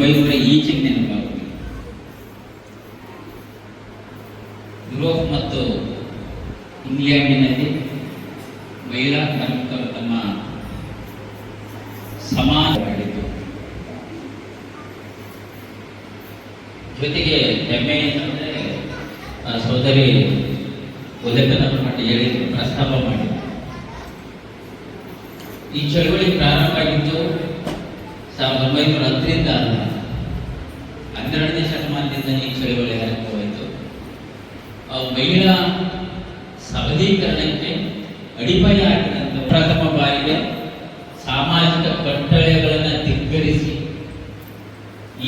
1900 ಈಚೆಗೆ ನೆನಪಾಗುತ್ತೆ. ಯುರೋಪ್ ಮತ್ತು ಇಂಗ್ಲೆಂಡಿನಲ್ಲಿ ಮಹಿಳಾ ಕಾರ್ಮಿಕರು ತಮ್ಮ ಸಮಾನ ಮಾಡಿದ್ದು. ಜೊತೆಗೆ ಹೆಮ್ಮೆ ಏನಂದರೆ ಸೋದರಿ ಉದಯಕನವರ ಮಠ ಹೇಳಿ ಪ್ರಸ್ತಾಪ ಮಾಡಿದ್ರು. ಈ ಚಳವಳಿ ಪ್ರಾರಂಭ ಆಗಿದ್ದು 1910ರಿಂದ ಅಲ್ಲ, 12ನೇ ಶತಮಾನದಿಂದ ಈ ಚಳವಳಿ ಆರಂಭವಾಯಿತು. ಮಹಿಳಾ ಸಬಲೀಕರಣಕ್ಕೆ ಅಡಿಪಾಯ ಆಗಿದಂತ ಪ್ರಥಮ ಬಾರಿಗೆ ಸಾಮಾಜಿಕ ಕಟ್ಟಳೆಗಳನ್ನು ಧಿಕ್ಕರಿಸಿ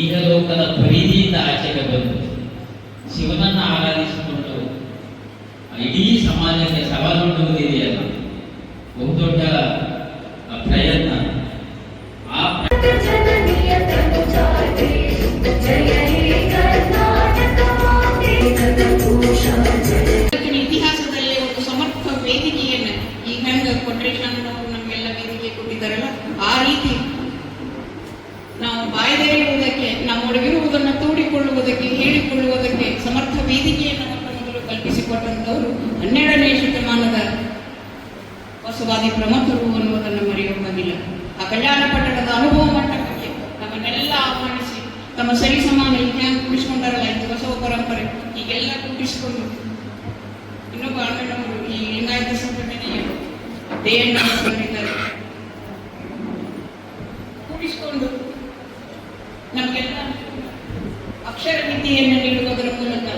ಈಹಲೋಕದ ಪರಿಧಿಯಿಂದ ಆಚೆಗೆ ಬಂದು ಶಿವನನ್ನು ಆರಾಧಿಸಿಕೊಂಡು ಇಡೀ ಸಮಾಜಕ್ಕೆ ಸವಾಲೊಡ್ಡುವುದಿದೆಯಲ್ಲ, ಬಹುದೊಡ್ಡ ಪ್ರಯತ್ನ. ಇತಿಹಾಸದಲ್ಲಿ ಒಂದು ಸಮರ್ಥ ವೇದಿಕೆಯನ್ನು ಈ ಹೆಂಗ ಕೊಟ್ರೇಶನ್ ಅವರು ನಮಗೆಲ್ಲ ವೇದಿಕೆ ಕೊಟ್ಟಿದ್ದಾರಲ್ಲ, ಆ ರೀತಿ ನಾವು ಬಾಯ್ದೆರೆಯುವುದಕ್ಕೆ, ನಮ್ಮೊಳಗಿರುವುದನ್ನು ತೋಡಿಕೊಳ್ಳುವುದಕ್ಕೆ, ಹೇಳಿಕೊಳ್ಳುವುದಕ್ಕೆ ಸಮರ್ಥ ವೇದಿಕೆಯನ್ನು ಮೊದಲು ಕಲ್ಪಿಸಿಕೊಟ್ಟಂತವರು 12ನೇ ಶತಮಾನದ ಬಸವಾದಿ ಪ್ರಮುಖರು ಅನ್ನುವುದನ್ನು ಮರೆಯುವುದಿಲ್ಲ. ಆ ಕಲ್ಯಾಣ ಪಟ್ಟಣದ ಅನುಭವ ಮಟ್ಟಕ್ಕೆ ನಮ್ಮನ್ನೆಲ್ಲ ಆಹ್ವಾನಿಸಿ ತಮ್ಮ ಸರಿ ಸಮಾನ ಹ್ಯಾಂಗ್ ಕೂಡಿಸ್ಕೊಂಡಾರಲ್ಲ ಇದು ಬಸವ ಪರಂಪರೆ, ಈಗೆಲ್ಲ ಕೂಡಿಸಿಕೊಂಡು ಇನ್ನೊಬ್ಬ ಅಣ್ಣನವರು ಈ ಲಿಂಗಾಯತ ಸಂಘಟನೆಯ ದೇಯಣ್ಣರಿದ್ದಾರೆ ಕೂಡಿಸಿಕೊಂಡು ನಮಗೆಲ್ಲ ಅಕ್ಷರ ವಿದ್ಯೆಯನ್ನು ನೀಡುವುದರ ಮೂಲಕ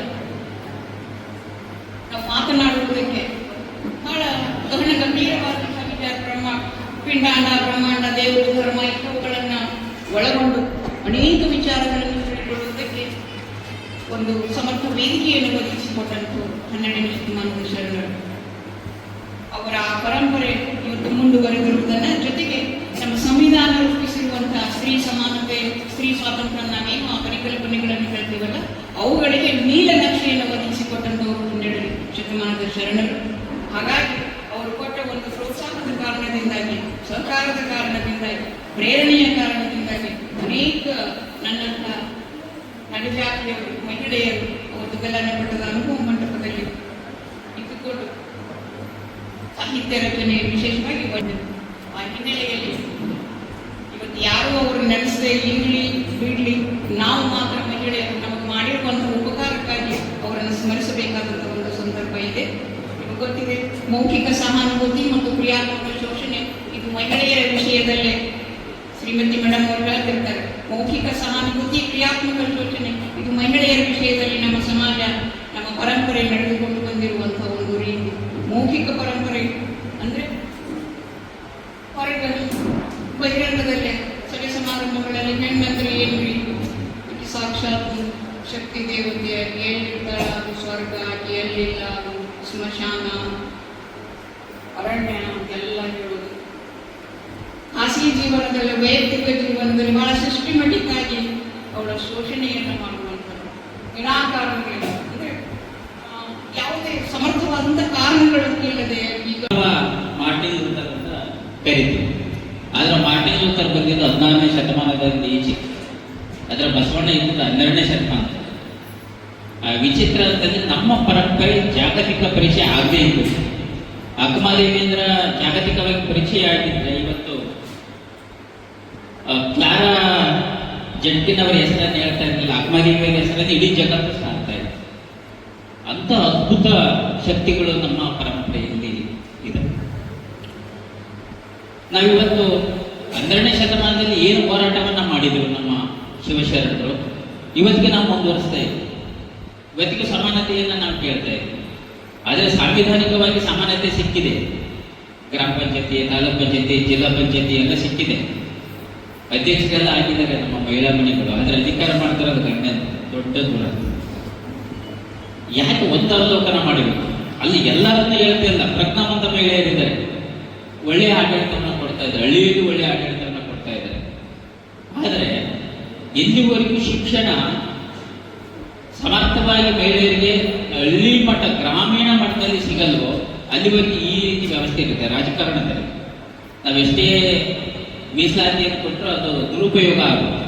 ನಾವು ಮಾತನಾಡುವುದಕ್ಕೆ ಬಹಳ ಗಹನ ಗಂಭೀರವಾದ ವಿಚಾರ, ಪಿಂಡಾಂಡ, ಬ್ರಹ್ಮಾಂಡ, ದೇವರು, ಧರ್ಮ ಇಂಥವುಗಳನ್ನು ಒಳಗೊಂಡು ಅನೇಕ ವಿಚಾರಗಳನ್ನು ತಿಳಿದುಕೊಳ್ಳುವುದಕ್ಕೆ ಒಂದು ಸಮರ್ಥ ವೇದಿಕೆಯನ್ನು ಒದಗಿಸಿಕೊಟ್ಟಂತು 12ನೇ ಶತಮಾನದ ಶರಣರು. ಅವರ ಆ ಪರಂಪರೆ ಇವತ್ತು ಮುಂದುವರೆದಿರುವುದನ್ನ ಜೊತೆಗೆ ನಮ್ಮ ಸಂವಿಧಾನ ರೂಪಿಸಿರುವಂತಹ ಸ್ತ್ರೀ ಸಮಾನತೆ, ಸ್ತ್ರೀ ಸ್ವಾತಂತ್ರ್ಯ, ನಾವೇನು ಆ ಪರಿಕಲ್ಪನೆಗಳನ್ನು ಹೇಳ್ತೀವಲ್ಲ ಅವುಗಳಿಗೆ ನೀಲನಕ್ಷೆಯನ್ನು ಒದಗಿಸಿಕೊಟ್ಟಂತವರು 12ನೇ ಶತಮಾನದ ಶರಣರು. ಹಾಗಾಗಿ ಅವರು ಕೊಟ್ಟ ಒಂದು ಪ್ರೋತ್ಸಾಹದ ಕಾರಣದಿಂದಾಗಿ, ಸಹಕಾರದ ಕಾರಣದಿಂದಾಗಿ, ಪ್ರೇರಣೆಯ ಕಾರಣದಿಂದಾಗಿ ಅನೇಕ ನನ್ನಂಥ ನಡುಜಾತಿಯವರು, ಮಹಿಳೆಯರು ಅವತ್ತು ಕಲ್ಯಾಣ ಪಟ್ಟದ ಅನುಭವ ಮಂಟಪದಲ್ಲಿ ಇಟ್ಟುಕೊಂಡು ಸಾಹಿತ್ಯ ರಚನೆ ವಿಶೇಷವಾಗಿ ಬಂದರು. ಆ ಹಿನ್ನೆಲೆಯಲ್ಲಿ ಇವತ್ತು ಯಾರು ಅವರು ನೆನೆಸದೆ ಇರಲಿ ಬಿಡಲಿ, ನಾವು ಮಾತ್ರ ಮಹಿಳೆಯರು ನಮಗೆ ಮಾಡಿರುವಂತಹ ಉಪಕಾರಕ್ಕಾಗಿ ಅವರನ್ನು ಸ್ಮರಿಸಬೇಕಾದಂತಹ ಒಂದು ಸಂದರ್ಭ ಇದೆ. ನಿಮಗೆ ಗೊತ್ತಿದೆ, ಮೌಖಿಕ ಸಹಾನುಭೂತಿ ಮತ್ತು ಕ್ರಿಯಾತ್ಮಕ ಶೋಷಣೆ ಇದು ಮಹಿಳೆಯರ ವಿಷಯದಲ್ಲೇ ಶ್ರೀಮತಿ ಮೇಡಮ್ ಅವರು ಹೇಳ್ತಿರ್ತಾರೆ. ಮೌಖಿಕ ಸಹಾನುಭೂತಿ, ಕ್ರಿಯಾತ್ಮಕ ಶೋಷಣೆ ಇದು ಮಹಿಳೆಯರ ವಿಷಯದಲ್ಲಿ ನಮ್ಮ ಸಮಾಜ, ನಮ್ಮ ಪರಂಪರೆ ನಡೆದುಕೊಂಡು ಬಂದಿರುವಂತಹ ಒಂದು ರೀತಿ. ಮೌಖಿಕ ಪರಂಪರೆ ಅಂದ್ರೆ ಹೊರಗೆ ಬಹಿರಂಗದಲ್ಲೇ ಸಭೆ ಸಮಾರಂಭಗಳಲ್ಲಿ ಹೆಣ್ಣಂದ್ರೆ ಏನ್ರಿ, ಸಾಕ್ಷಾತ್ ಶಕ್ತಿ ದೇವತೆ, ಎಲ್ಲಿರ್ತಾಳ ಅದು ಸ್ವರ್ಗ, ಎಲ್ಲಿಲ್ಲ ಅದು ಸ್ಮಶಾನ, ಅರಣ್ಯ ಅಂತೆಲ್ಲ ಹೇಳುವುದು. ಖಾಸಗಿ ಜೀವನದಲ್ಲಿ, ವೈಯಕ್ತಿಕ ಜೀವನದಲ್ಲಿ ಬಹಳ ಸಿಸ್ಟಮೆಟಿಕ್ ಆಗಿ ಅವಳ ಶೋಷಣೆಯನ್ನು ಮಾಡುವಂಥದ್ದು ವಿನಾಕಾರಣಗಳು, ಅಂದ್ರೆ ಯಾವುದೇ ಸಮರ್ಥವಾದಂತಹ ಕಾರಣಗಳು ಇಲ್ಲದೆ ಈಗ ಮಾರ್ಟಿನ್ ಲೂಥರ್ ಅಂತ ಕರಿತೀವಿ. ಆದ್ರೆ ಮಾರ್ಟಿನ್ ಲೂಥರ್ ಬಂದಿದ್ದು 16ನೇ ಶತಮಾನದಿಂದ ಈಚೆ, ಅದರ ಬಸವಣ್ಣ ಇದ್ದ 12ನೇ ಶತಮಾನ. ವಿಚಿತ್ರ ಅಂತಂದ್ರೆ ನಮ್ಮ ಪರಂಪರೆ ಜಾಗತಿಕ ಪರಿಚಯ ಆಗದೇ ಇತ್ತು. ಅಕ್ಕಮಹಾದೇವೇಂದ್ರ ಜಾಗತಿಕವಾಗಿ ಪರಿಚಯ ಆಗಿದ್ರೆ ಇವತ್ತು ಕ್ಲಾರಾ ಜಂಟಿನವರ ಹೆಸರನ್ನು ಹೇಳ್ತಾ ಇರಲಿಲ್ಲ, ಅಕ್ಕಮಹಾದೇವಿಯವರ ಹೆಸರನ್ನು ಇಡೀ ಜಗತ್ತು ಸಾರ್ತಾ ಇದೆ. ಅಂತ ಅದ್ಭುತ ಶಕ್ತಿಗಳು ನಮ್ಮ ಪರಂಪರೆಯಲ್ಲಿ ಇದೆ. ನಾವಿವತ್ತು 12ನೇ ಶತಮಾನದಲ್ಲಿ ಏನು ಹೋರಾಟವನ್ನ ಮಾಡಿದ್ರು ನಮ್ಮ ಶಿವಶರಣರು, ಇವತ್ತಿಗೆ ನಾವು ಮುಂದುವರಿಸ್ತಾ ಇದ್ದೀವಿ. ಇವತ್ತಿಗೆ ಸಮಾನತೆಯನ್ನು ನಾವು ಕೇಳ್ತಾ ಇದ್ದೀವಿ. ಆದರೆ ಸಾಂವಿಧಾನಿಕವಾಗಿ ಸಮಾನತೆ ಸಿಕ್ಕಿದೆ. ಗ್ರಾಮ ಪಂಚಾಯತಿ, ತಾಲೂಕ್ ಪಂಚಾಯತಿ, ಜಿಲ್ಲಾ ಪಂಚಾಯತಿ ಎಲ್ಲ ಸಿಕ್ಕಿದೆ. ಅಧ್ಯಕ್ಷರೆಲ್ಲ ಆಗಿದ್ದಾರೆ ನಮ್ಮ ಮಹಿಳಾ ಮನೆಗಳು. ಆದರೆ ಅಧಿಕಾರ ಮಾಡ್ತಾರದು ಗಣ್ಯ ದೊಡ್ಡ ದೂರ. ಯಾಕೆ ಒಂದು ಅವಲೋಕನ ಮಾಡಬೇಕು? ಅಲ್ಲಿ ಎಲ್ಲರನ್ನೂ ಹೇಳ್ತಿಲ್ಲ, ಪ್ರಜ್ಞಾವಂತ ಮಹಿಳೆಯರಿದ್ದಾರೆ, ಒಳ್ಳೆಯ ಆಡಳಿತವನ್ನು ಕೊಡ್ತಾ ಇದ್ದಾರೆ, ಹಳ್ಳಿಯಲ್ಲಿ ಒಳ್ಳೆಯ ಆಡಳಿತವನ್ನು ಕೊಡ್ತಾ ಇದ್ದಾರೆ. ಆದರೆ ಎಲ್ಲಿವರೆಗೂ ಶಿಕ್ಷಣ ಸಮರ್ಥವಾಗಿ ಮಹಿಳೆಯರಿಗೆ ಹಳ್ಳಿ ಮಟ್ಟ, ಗ್ರಾಮೀಣ ಮಟ್ಟದಲ್ಲಿ ಸಿಗಲ್ವೋ ಅಲ್ಲಿವರೆಗೆ ಈ ರೀತಿ ವ್ಯವಸ್ಥೆ ಇರುತ್ತೆ. ರಾಜಕಾರಣದಲ್ಲಿ ನಾವೆಷ್ಟೇ ಮೀಸಲಾತಿಯನ್ನು ಕೊಟ್ಟರು ಅದು ದುರುಪಯೋಗ ಆಗುತ್ತೆ.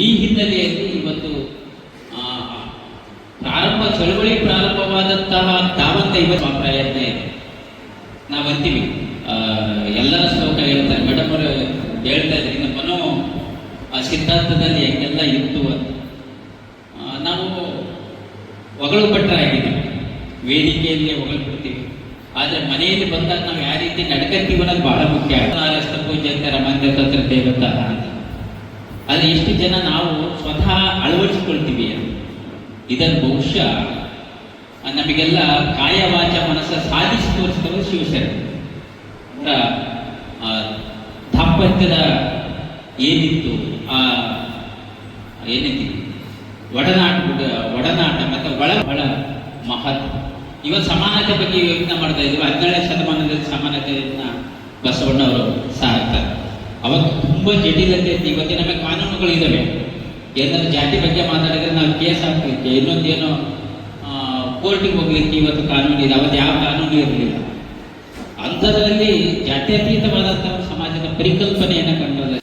ಈ ಹಿನ್ನೆಲೆಯಲ್ಲಿ ಇವತ್ತು ಚಳವಳಿ ಪ್ರಾರಂಭವಾದಂತಹ ತಾವಂತ ಇವತ್ತು ಪ್ರಯತ್ನ ಇದೆ. ನಾವಂತೀವಿ ಎಲ್ಲರ ಶ್ಲೋಕ ಹೇಳ್ತಾರೆ, ಮೇಡಮ್ ಅವರು ಹೇಳ್ತಾ ಇದ್ದಾರೆ, ಇನ್ನು ಮನೋ ಸಿದ್ಧಾಂತದಲ್ಲಿ ಹೆಂಗೆಲ್ಲ ಇತ್ತು ಅಂತ. ನಾವು ಹೊಗಳು ಆಗಿದ್ದೀವಿ, ವೇದಿಕೆಯಲ್ಲಿ ಹೊಗಳು ಬಿಡ್ತೀವಿ, ಆದರೆ ಮನೆಯಲ್ಲಿ ಬಂದಾಗ ನಾವು ಯಾವ ರೀತಿ ನಡ್ಕಂತೀವಿ ಅನ್ನೋದು ಬಹಳ ಮುಖ್ಯ. ರಸ್ತ ಪೂಜೆ ಅಂತ ರಮಂದ ತತ್ರ ದೇವತಾ ಅಂತ, ಆದರೆ ಎಷ್ಟು ಜನ ನಾವು ಸ್ವತಃ ಅಳವಡಿಸಿಕೊಳ್ತೀವಿ. ಇದನ್ನು ಬಹುಶಃ ನಮಗೆಲ್ಲ ಕಾಯ ವಾಚ ಮನಸ್ಸ ಸಾಧಿಸಿ ತೋರಿಸಿದವರು ಶಿವಶರಣರು. ಅವರ ದಾಂಪತ್ಯದ ಏನಿತ್ತು, ಏನಿತ್ತು ಒಡನಾಟ ಮತ್ತು ಒಳ ಮಹತ್ವ. ಇವತ್ತು ಸಮಾನತೆ ಬಗ್ಗೆ ಯೋಚನೆ ಮಾಡ್ತಾ ಇದ್ದೀವಿ. 17ನೇ ಶತಮಾನದಲ್ಲಿ ಸಮಾನತೆಯನ್ನ ಬಸವಣ್ಣವರು ಸಾರ್ತಾರೆ. ಅವಾಗ ತುಂಬಾ ಜಟಿಲತೆ ಇತ್ತು. ಇವತ್ತಿನ ನಮಗೆ ಕಾನೂನುಗಳು ಇದ್ದಾವೆ. ಏನಾದ್ರು ಜಾತಿ ಬಗ್ಗೆ ಮಾತಾಡಿದ್ರೆ ನಾವು ಕೇಸ್ ಹಾಕ್ಲಿಕ್ಕೆ, ಇನ್ನೊಂದೇನೋ ಕೋರ್ಟಿಗೆ ಹೋಗ್ಲಿಕ್ಕೆ ಇವತ್ತು ಕಾನೂನು ಇದೆ. ಅವತ್ತು ಯಾವ ಕಾನೂನು ಇರಲಿಲ್ಲ. ಅಂಥದ್ರಲ್ಲಿ ಜಾತ್ಯತೀತವಾದಂತಹ ಸಮಾಜದ ಪರಿಕಲ್ಪನೆಯನ್ನು ಕಂಡಲ್ಲ.